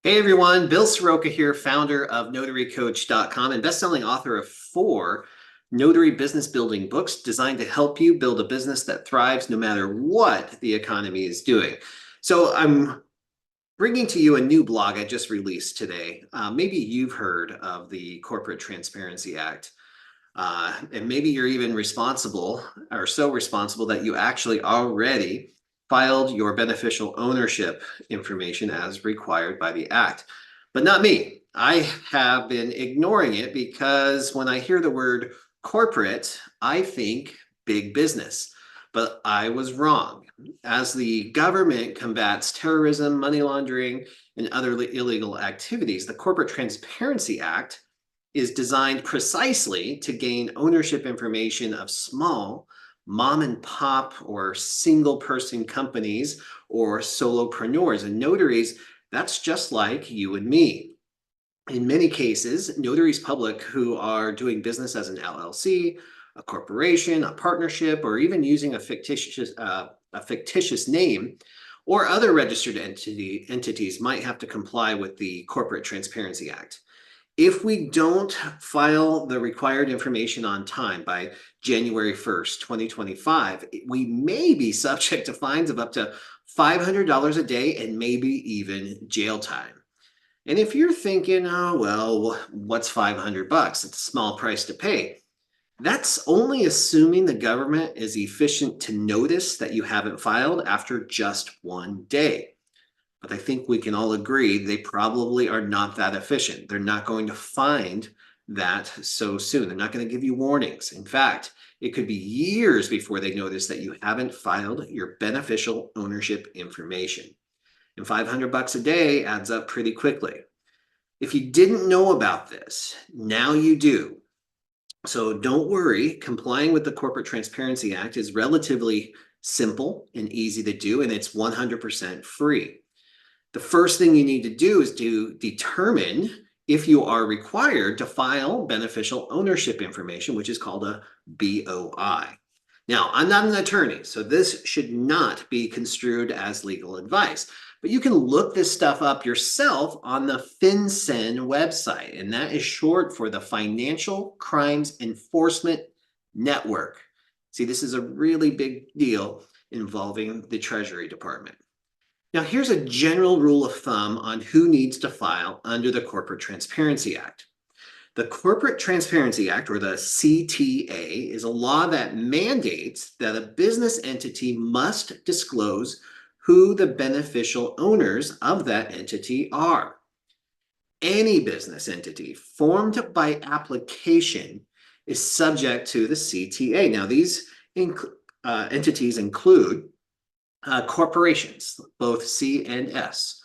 Hey everyone, Bill Soroka here, founder of NotaryCoach.com and best-selling author of 4 notary business building books designed to help you build a business that thrives no matter what the economy is doing. So I'm bringing to you a new blog I just released today. Maybe you've heard of the Corporate Transparency Act. And maybe you're even responsible or so responsible that you actually already filed your beneficial ownership information as required by the Act. But not me. I have been ignoring it because when I hear the word corporate, I think big business. But I was wrong. As the government combats terrorism, money laundering, and other illegal activities, the Corporate Transparency Act is designed precisely to gain ownership information of small mom and pop or single person companies or solopreneurs. And notaries, that's just like you and me. In many cases, notaries public who are doing business as an LLC, a corporation, a partnership, or even using a fictitious name or other registered entities might have to comply with the Corporate Transparency Act. If we don't file the required information on time by January 1st, 2025, we may be subject to fines of up to $500 a day and maybe even jail time. And if you're thinking, oh, well, what's 500 bucks? It's a small price to pay. That's only assuming the government is efficient to notice that you haven't filed after just one day. But I think we can all agree they probably are not that efficient. They're not going to find that so soon. They're not going to give you warnings. In fact, it could be years before they notice that you haven't filed your beneficial ownership information. And 500 bucks a day adds up pretty quickly. If you didn't know about this, now you do. So don't worry, complying with the Corporate Transparency Act is relatively simple and easy to do, and it's 100% free. The first thing you need to do is to determine if you are required to file beneficial ownership information, which is called a BOI. Now, I'm not an attorney, so this should not be construed as legal advice, but you can look this stuff up yourself on the FinCEN website, and that is short for the Financial Crimes Enforcement Network. See, this is a really big deal involving the Treasury Department. Now, here's a general rule of thumb on who needs to file under the Corporate Transparency Act. The Corporate Transparency Act, or the CTA, is a law that mandates that a business entity must disclose who the beneficial owners of that entity are. Any business entity formed by application is subject to the CTA. Now, these entities include corporations, both C and S,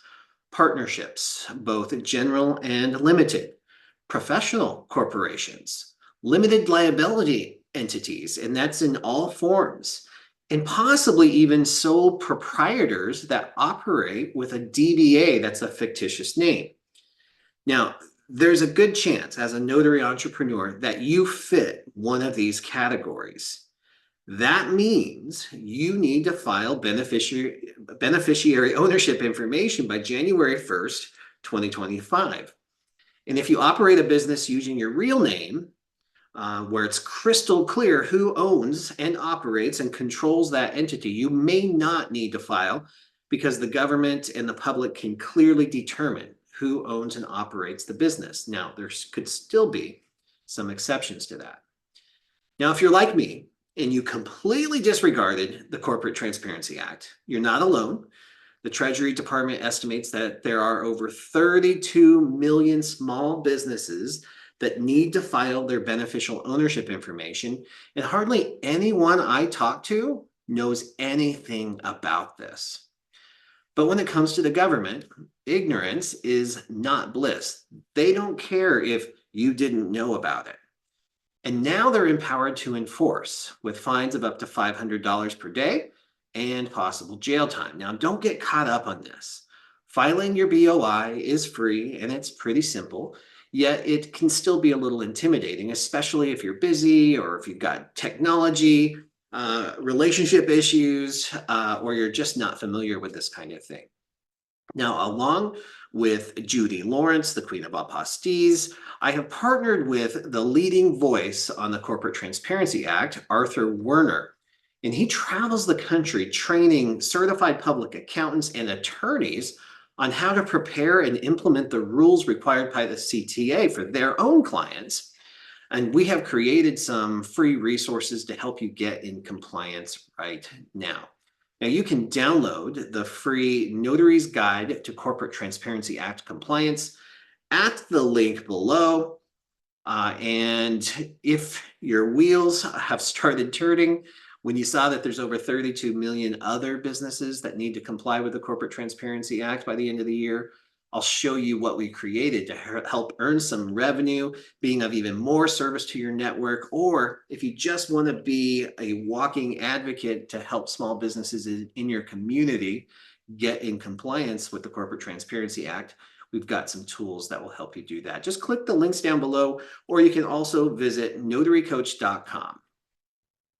partnerships, both general and limited, professional corporations, limited liability entities, and that's in all forms, and possibly even sole proprietors that operate with a DBA, that's a fictitious name. Now, there's a good chance as a notary entrepreneur that you fit one of these categories. That means you need to file beneficiary ownership information by January 1st, 2025. And if you operate a business using your real name, where it's crystal clear who owns and operates and controls that entity, you may not need to file because the government and the public can clearly determine who owns and operates the business. Now, there could still be some exceptions to that. Now, if you're like me, and you completely disregarded the Corporate Transparency Act, you're not alone. The Treasury Department estimates that there are over 32 million small businesses that need to file their beneficial ownership information, and hardly anyone I talk to knows anything about this. But when it comes to the government, ignorance is not bliss. They don't care if you didn't know about it. And now they're empowered to enforce with fines of up to $500 per day and possible jail time. Now, don't get caught up on this. Filing your BOI is free and it's pretty simple, yet it can still be a little intimidating, especially if you're busy or if you've got technology, relationship issues, or you're just not familiar with this kind of thing. Now, along with Judy Lawrence, the Queen of Apostees. I have partnered with the leading voice on the Corporate Transparency Act, Arthur Werner. And he travels the country training certified public accountants and attorneys on how to prepare and implement the rules required by the CTA for their own clients. And we have created some free resources to help you get in compliance right now. Now, you can download the free Notary's Guide to Corporate Transparency Act Compliance at the link below. And if your wheels have started turning when you saw that there's over 32 million other businesses that need to comply with the Corporate Transparency Act by the end of the year, I'll show you what we created to help earn some revenue, being of even more service to your network. Or if you just want to be a walking advocate to help small businesses in your community get in compliance with the Corporate Transparency Act, we've got some tools that will help you do that. Just click the links down below, or you can also visit notarycoach.com.